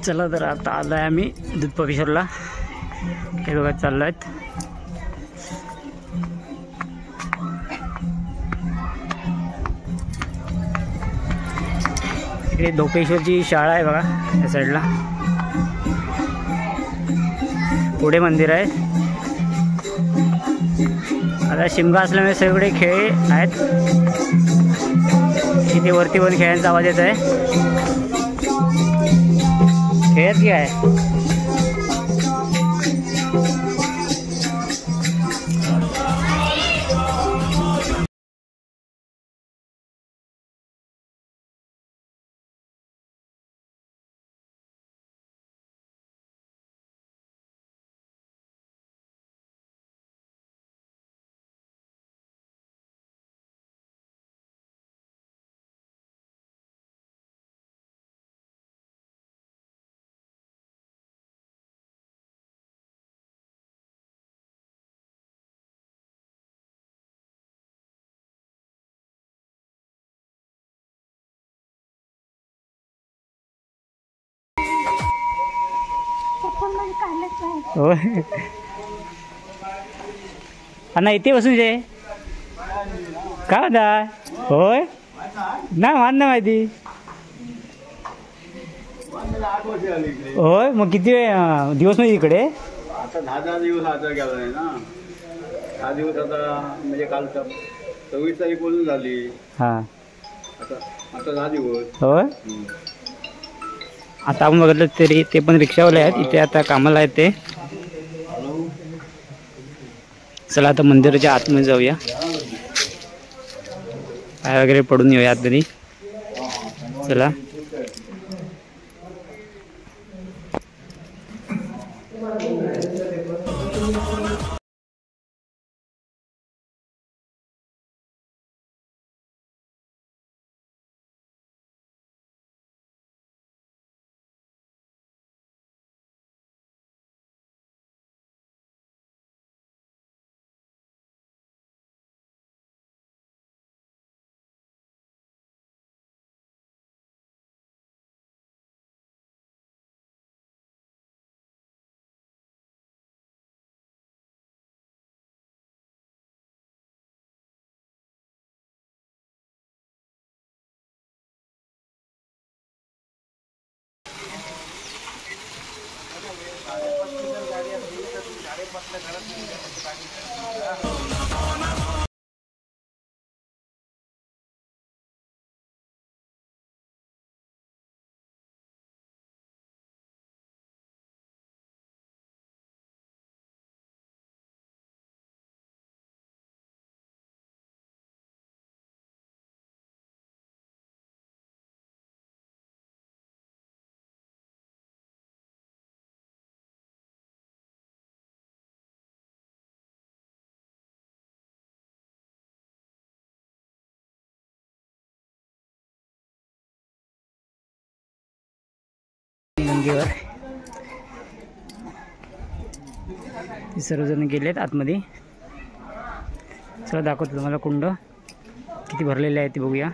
चला तर आता आलो आहे आम्ही दूध पकेश्वरला. हे बघा चाललो आहेत. इकडे धोपेश्वरची शाळा आहे बघा या साईडला. पुढे मंदिर आहे. आता शिमगा असल्यामुळे सगळे खेळ आहेत. इथे वरती पण खेळांचा आवाज येत आहे. खेळत की आहे. होय अण्णा इथे बसून जे काय म्हणता. होय नाही मान माहिती. होय मग किती दिवस म्हणजे इकडे. आता 10 दिवस आता गेला ना. 10 दिवस आता म्हणजे काल 26 तारीख बोलून झाली. हां आता 10 दिवस. होय आता आपण बघितलं तरी ते पण रिक्षावाले आहेत इथे आता कामाला आहेत ते. चला आता मंदिराच्या आतमध्ये जाऊया. पाय वगैरे पडून येऊया आतमध्ये. चला मंदिरावर ते सर्वजण गेलेत आतमध्ये. चला दाखवतो तुम्हाला कुंड किती भरलेले आहे ते बघूया.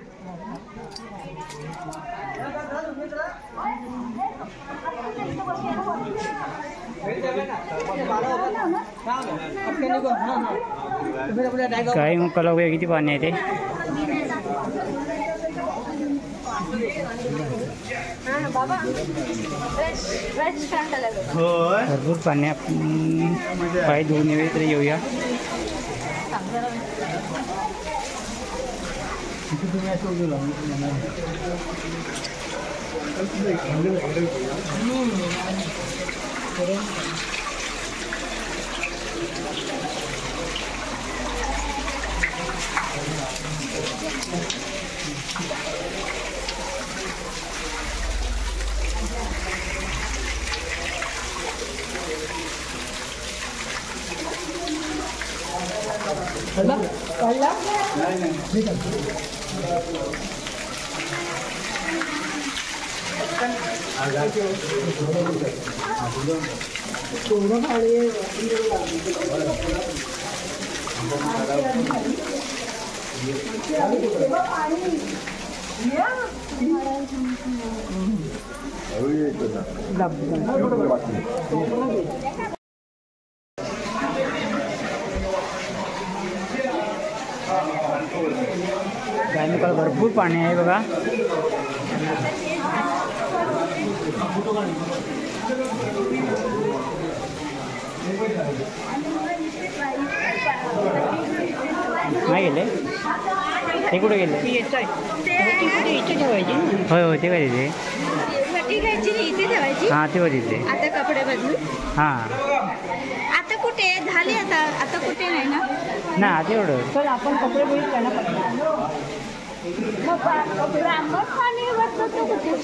काही मुक्काला बघूया किती पाणी आहे ते. भरपूर पाणी. पाय धुवून येऊ तरी येऊया. गायमुखाला भरपूर पाणी आहे बघा. नाही गेले ते कुठे गेले? होय होय ते काय तिथे हां ते तिथे आता कपडे बदलू. हां आता कुठे झाले? आता कुठे नाही ना. ना तेवढं तर आपण कपडे बघितले ना.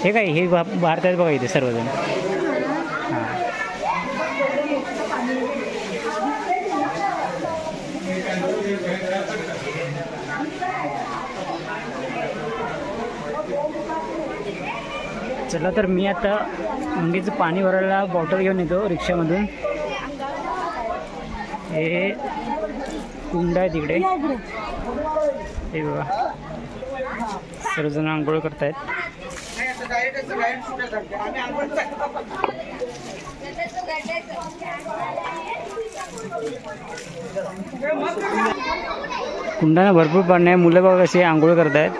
हे काय हे भारतात बघा इथे सर्वजण. हां चला तर मी आता मुंगीचं पाणी भरायला बॉटल घेऊन येतो रिक्षामधून. हे कुंड आहे तिकडे हे बघा सर्वजण आंघोळ करतायत. कुंडाने भरपूर पाणी आहे. मुलं बघा कशी आंघोळ करतायत.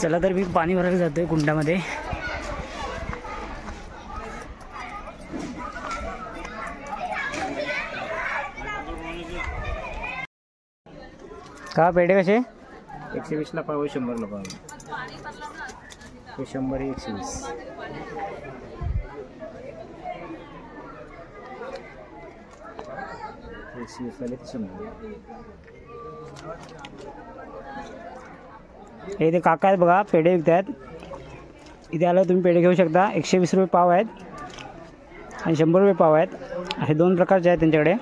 चला तर मी पाणी भरायला जातोय कुंडामध्ये. का पेढे कसे? 120ला पाव, 100ला पाव. 100 120. हे इथे काका आहेत बघा पेढे विकतात. इथे आलं तुम्ही पेढे घेऊ शकता. 120 रुपये पाव आहेत आणि 100 रुपये पाव आहेत. असे दोन प्रकारचे आहेत त्यांच्याकडे.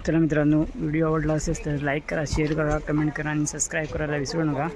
चला मित्रांनो व्हिडिओ आवडला असेल तर लाईक करा, शेअर करा, कमेंट करा आणि सबस्क्राईब करायला विसरू नका.